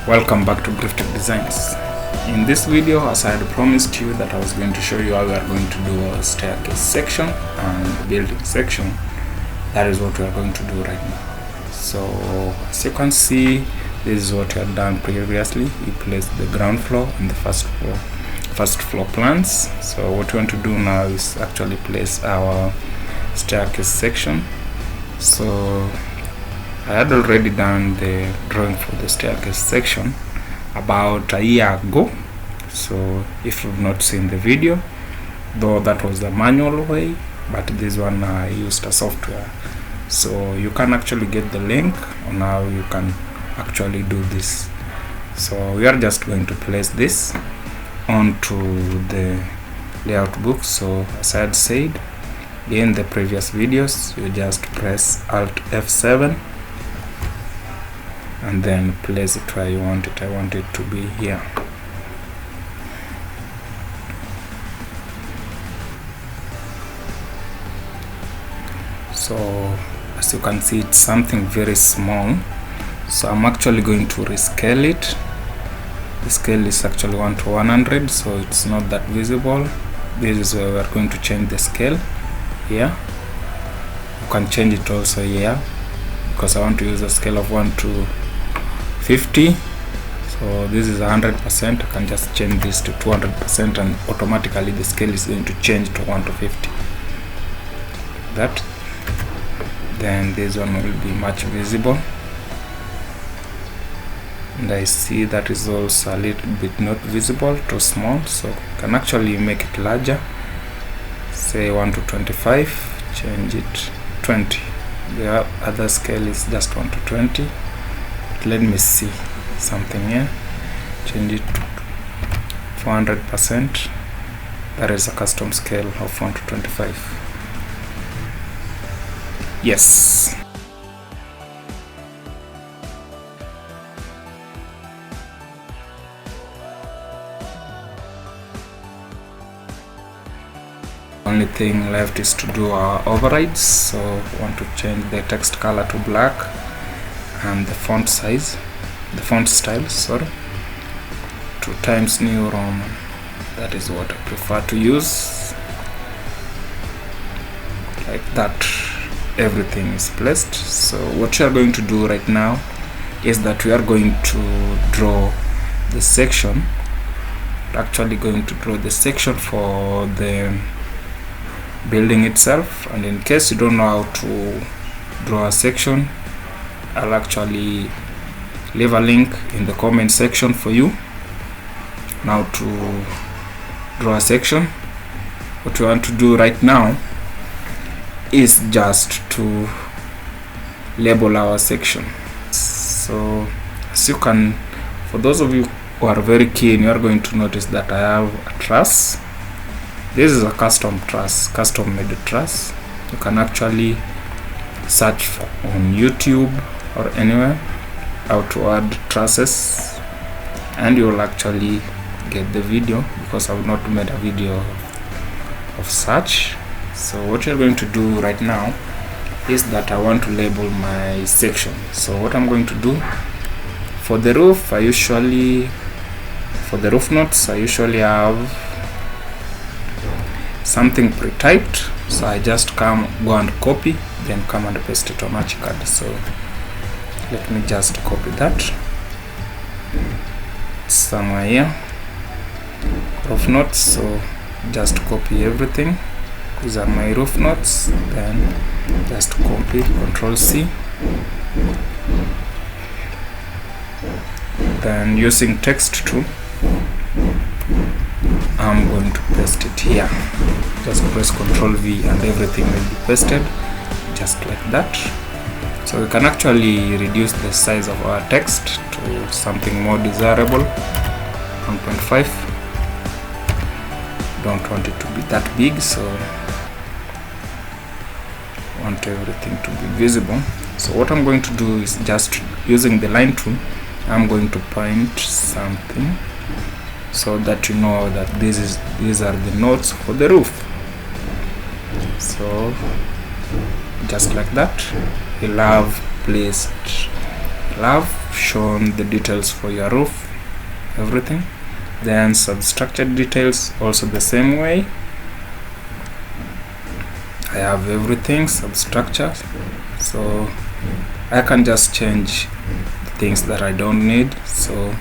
Welcome back to Grifted Designs. In this video, as I had promised you that I was going to show you how we are going to do a staircase section and building section, that is what we are going to do right now. So as you can see, this is what we had done previously. We placed the ground floor and the first floor plans. So what we want to do now is actually place our staircase section. So I had already done the drawing for the staircase section about a year ago. So if you've not seen the video, though that was the manual way, but this one I used a software, so you can actually get the link on how you can actually do this. So we are just going to place this onto the layout book. So as I had said in the previous videos, you just press Alt F7 and then place it where you want it. I want it to be here. So as you can see, it's something very small, so I'm actually going to rescale it. The scale is actually 1:100, so it's not that visible. This is where we're going to change the scale here. You can change it also here, because I want to use a scale of 1:50. So this is 100%. I can just change this to 200% and automatically the scale is going to change to 1:50. That, then this one will be much visible, and I see that is also a little bit not visible, too small, so can actually make it larger, say 1:25, change it 20. The other scale is just 1:20. Let me see something here. Change it to 400%. That is a custom scale of 1:25. Yes. Only thing left is to do our overrides. So we want to change the text color to black and the font size, the font style, sorry, to Times New Roman. That is what I prefer to use. Like that, everything is placed. So what we are going to do right now is that we are going to draw the section. We're actually going to draw the section for the building itself, and in case you don't know how to draw a section, I'll actually leave a link in the comment section for you now to draw a section. What we want to do right now is just to label our section. So as you can, for those of you who are very keen, you are going to notice that I have a truss. This is a custom truss, custom made truss. You can actually search on YouTube or anywhere how to add trusses, and you will actually get the video, because I have not made a video of such. So what you're going to do right now is that I want to label my section. So what I'm going to do for the roof, for the roof notes, I usually have something pre-typed, so I just go and copy, then come and paste it on Achicad. So let me just copy that somewhere here, roof notes. So just copy everything. These are my roof notes, then just copy, Control C, then using text tool, I'm going to paste it here. Just press Control V and everything will be pasted just like that. So we can actually reduce the size of our text to something more desirable, 1.5. Don't want it to be that big, so I want everything to be visible. So what I'm going to do is, just using the line tool, I'm going to point something so that you know that these are the notes for the roof. So just like that, we'll have placed You'll have shown the details for your roof, everything. Then substructure details, also the same way. I have everything substructure, so I can just change the things that I don't need. So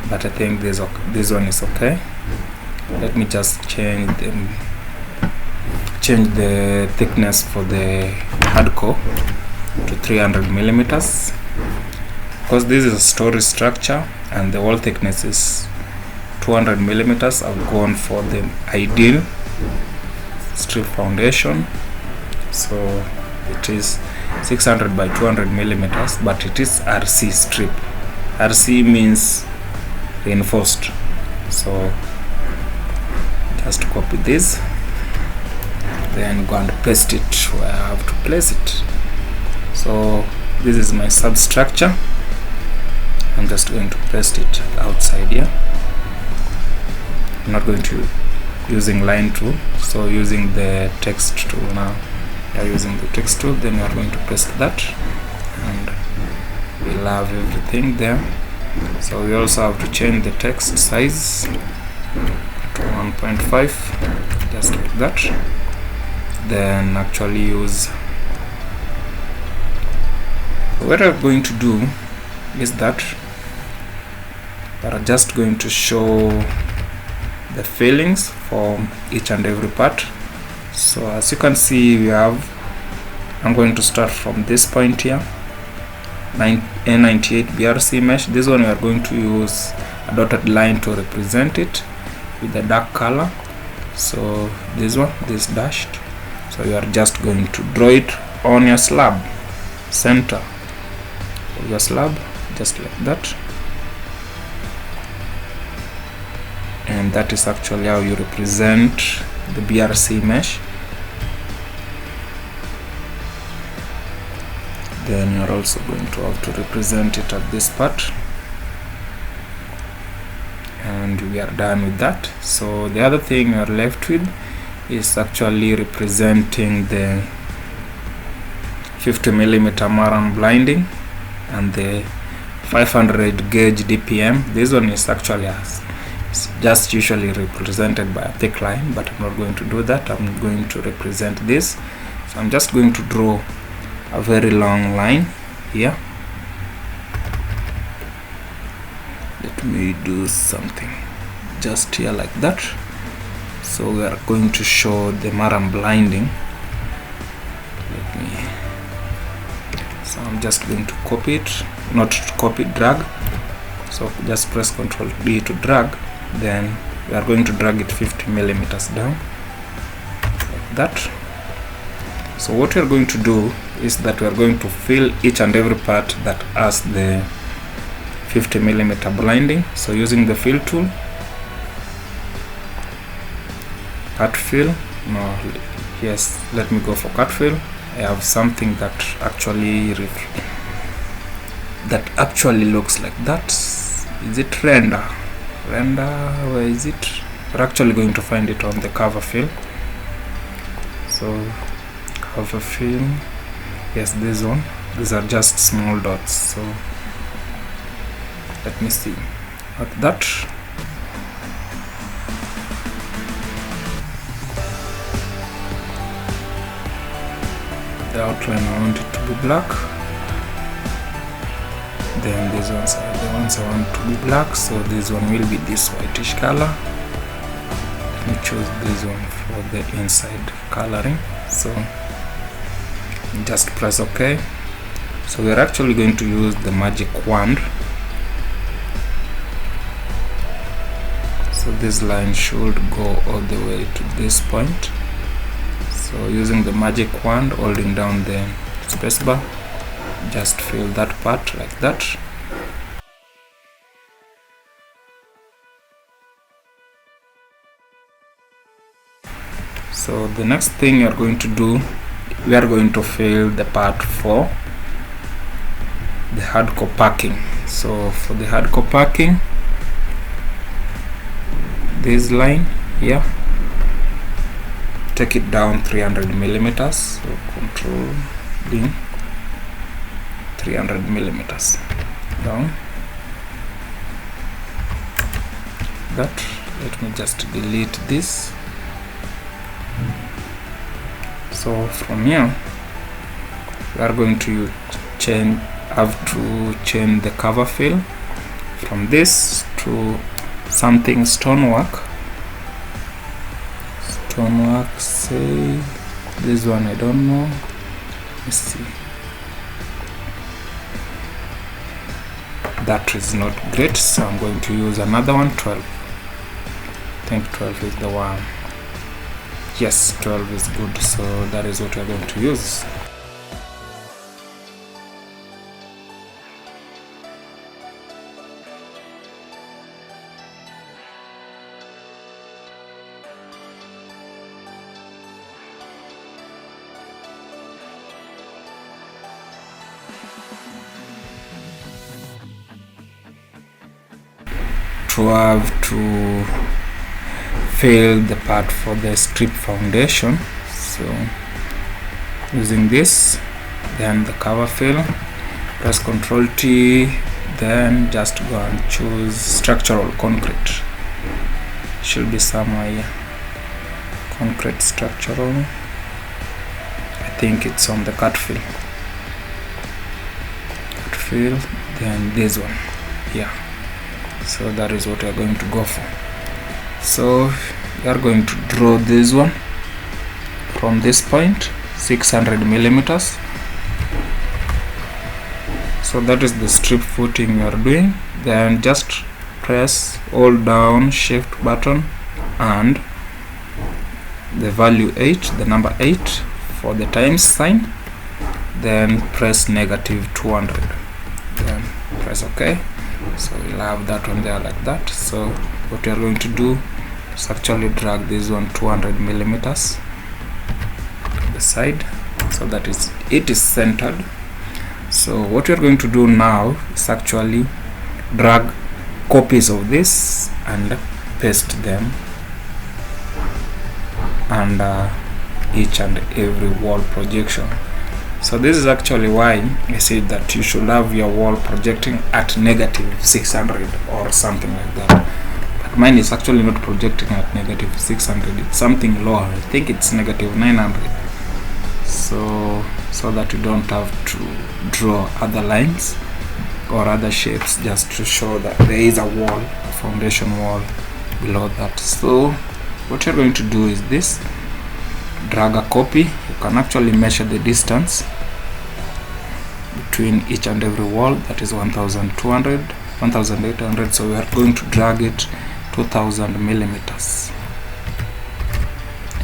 but I think this one is okay. Let me just change the thickness for the hardcore to 300 millimeters, because this is a story structure and the wall thickness is 200 millimeters. I've gone for the ideal strip foundation, so it is 600 by 200 millimeters, but it is RC strip. RC means reinforced. So just copy this, then go and paste it where I have to place it. So this is my substructure. I'm just going to paste it outside here. I'm not going to using line tool, so using the text tool now. Using the text tool, then we are going to paste that, and we'll have everything there. So we also have to change the text size to 1.5, just like that. Then actually use, what I'm going to do is that I'm just going to show the fillings for each and every part. So as you can see, I'm going to start from this point here, N98 BRC mesh. This one we are going to use a dotted line to represent it with a dark color. So this one, this dashed. So you are just going to draw it on your slab, center of your slab, just like that. And that is actually how you represent the BRC mesh. Then you're also going to have to represent it at this part, and we are done with that. So the other thing you're left with is actually representing the 50mm Maran blinding and the 500 gauge DPM. This one is actually just usually represented by a thick line, but I'm not going to do that. I'm going to represent this. So I'm just going to draw a very long line here. Let me do something just here like that. So we are going to show the Maran blinding. So I'm just going to copy it, not to copy, drag. So just press Ctrl D to drag. Then we are going to drag it 50mm down like that. So what we are going to do is that we are going to fill each and every part that has the 50mm blinding. So using the fill tool, cut fill. No, yes, let me go for cut fill. I have something that actually looks like that. Is it render? Where is it? We're actually going to find it on the cover fill. So cover fill, yes, this one. These are just small dots. So let me see at that. The outline, I want it to be black. Then these ones are the ones I want to be black, so this one will be this whitish color. Let me choose this one for the inside coloring. So just press OK. So we're actually going to use the magic wand. So this line should go all the way to this point. So using the magic wand, holding down the spacebar, just fill that part like that. So the next thing you are going to do, we are going to fill the part for the hardcore packing. So for the hardcore packing, this line here, take it down 300mm. So Control D, 300 millimeters down. That, let me just delete this. So from here we are going to have to change the cover fill from this to something stonework, say this one, I don't know, let's see. That is not great, so I'm going to use another one, 12. I think 12 is the one. Yes, 12 is good, so that is what we're going to use. To have to fill the part for the strip foundation, so using this, then the cover fill, press Ctrl T, then just go and choose structural concrete. Should be somewhere here, concrete structural, I think it's on the cut fill, then this one here. So that is what we are going to go for. So we are going to draw this one from this point, 600 millimeters. So that is the strip footing we are doing. Then just press hold down shift button and the value 8, the number 8 for the times sign, then press -200, then press OK. So we'll have that one there like that. So what we are going to do is actually drag this one 200 millimeters the side, so that it is centered. So what we are going to do now is actually drag copies of this and paste them under each and every wall projection. So this is actually why I said that you should have your wall projecting at -600 or something like that. But mine is actually not projecting at -600, it's something lower. I think it's -900. So that you don't have to draw other lines or other shapes just to show that there is a wall, a foundation wall below that. So what you're going to do is this: drag a copy. You can actually measure the distance between each and every wall, that is 1200, 1800. So we are going to drag it 2000 millimeters,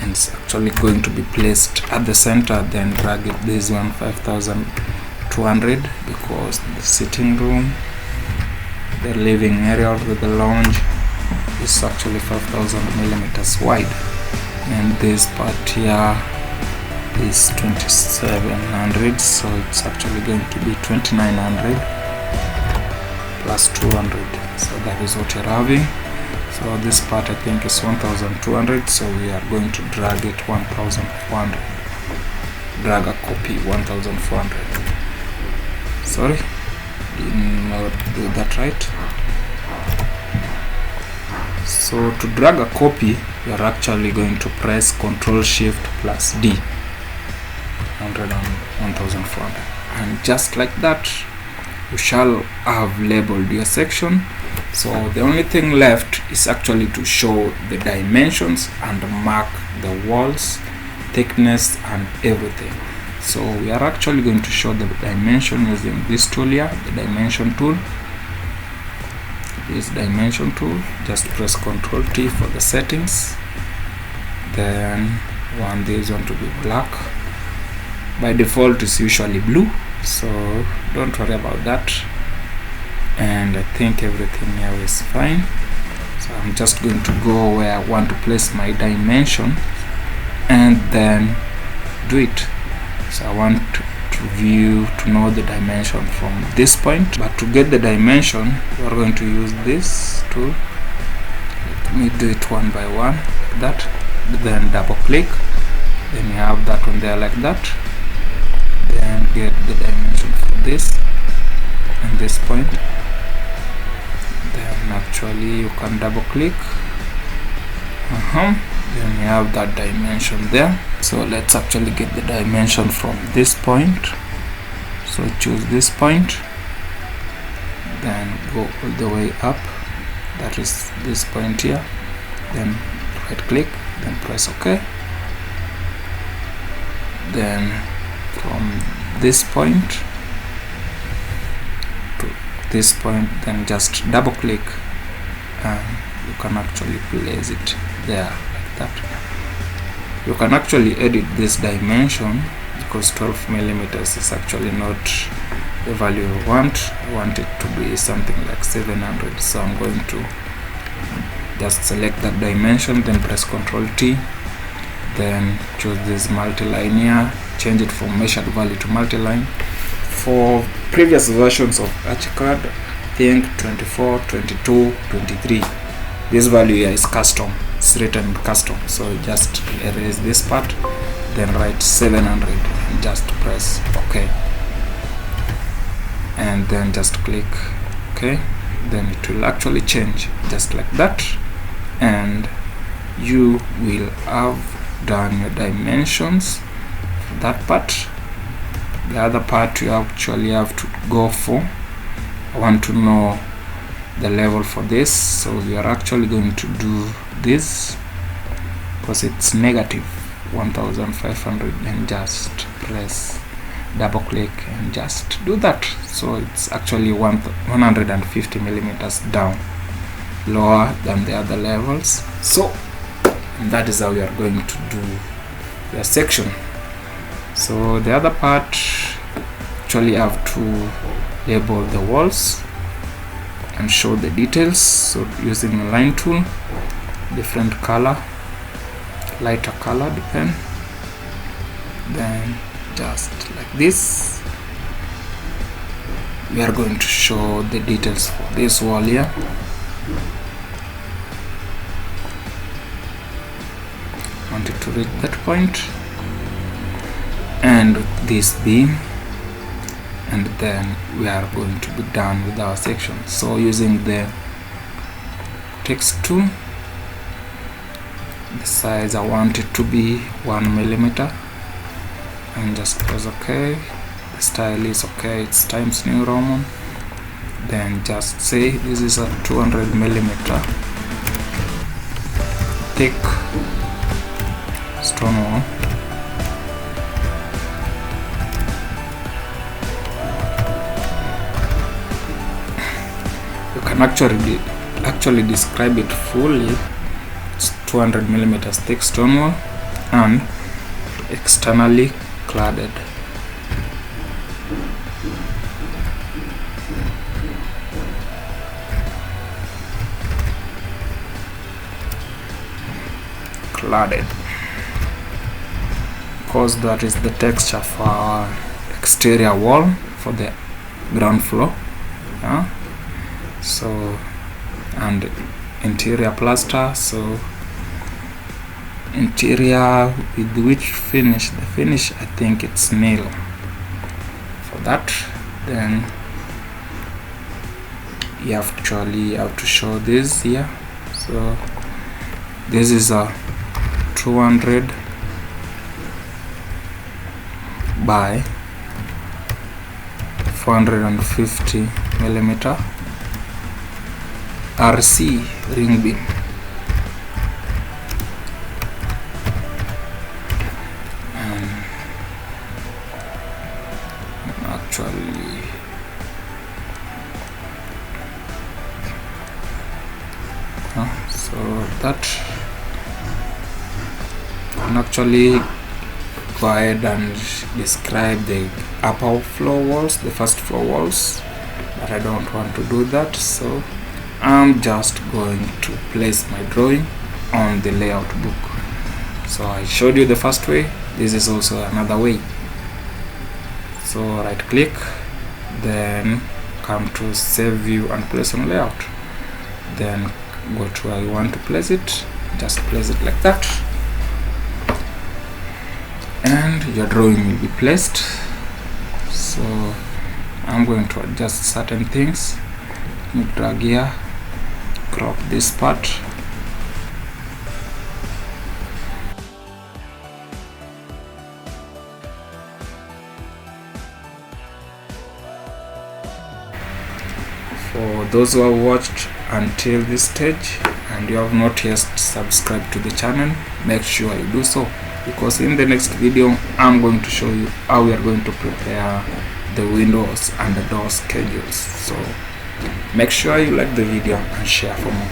and it's actually going to be placed at the center. Then drag it this one 5200, because the sitting room, the living area with the lounge is actually 5000 millimeters wide, and this part here is 2700, so it's actually going to be 2900 plus 200. So that is what you're having. So this part I think is 1200, so we are going to drag it 1400, drag a copy 1400. Sorry, did not do that right. So to drag a copy, you are actually going to press Ctrl Shift plus D, 100 and 1400, and just like that you shall have labeled your section. So the only thing left is actually to show the dimensions and mark the walls, thickness and everything. So we are actually going to show the dimension using this tool here, the dimension tool. This dimension tool, just press Ctrl T for the settings, then want this one to be black. By default it's usually blue, so don't worry about that, and I think everything here is fine. So I'm just going to go where I want to place my dimension and then do it. So I want to know the dimension from this point, but to get the dimension we are going to use this tool. Let me do it one by one like that, then double click, then you have that one there like that, then get the dimension from this and this point. Then actually you can double click, then you have that dimension there. So let's actually get the dimension from this point. So choose this point, then go all the way up, that is this point here, then right click, then press OK. Then from this point to this point, then just double click and you can actually place it there like that. You can actually edit this dimension because 12 millimeters is actually not the value I want. I want it to be something like 700, so I'm going to just select that dimension, then press Ctrl T, then choose this multi-line here, change it from measured value to multi-line. For previous versions of Archicad, I think 24, 22, 23, this value here is custom, it's written custom, so just erase this part, then write 700 and just press OK, and then just click OK. Then it will actually change just like that, and you will have done your dimensions for that part. The other part you actually have to go for, I want to know the level for this, so we are actually going to do this because it's negative 1500, and just press double click and just do that. So it's actually 150 millimeters down, lower than the other levels. So that is how we are going to do the section. So the other part, actually have to label the walls and show the details. So using the line tool, different color, lighter color depend, then just like this we are going to show the details for this wall here. Want it to reach that point, and this beam, and then we are going to be done with our section. So using the text tool, the size I want it to be 1 millimeter, and just press OK. The style is OK, it's Times New Roman. Then just say this is a 200 millimeter thick stone wall. You can actually describe it fully. It's 200 millimeters thick stone wall and externally cladded. Because that is the texture for our exterior wall for the ground floor, so, and interior plaster. So interior with which finish, the finish I think it's nail for that. Then you actually have to show this here. So this is a 200 by 450 millimeter RC ring beam, and actually so that can actually go ahead and describe the upper floor walls, the first floor walls, but I don't want to do that, so I'm just going to place my drawing on the layout book. So I showed you the first way, this is also another way. So right click, then come to save view and place on layout, then go to where you want to place it, just place it like that, and your drawing will be placed. So I'm going to adjust certain things. Drag here, crop this part. For those who have watched until this stage and you have not yet subscribed to the channel, make sure you do so, because in the next video I'm going to show you how we are going to prepare the windows and the door schedules. So make sure you like the video and share for more.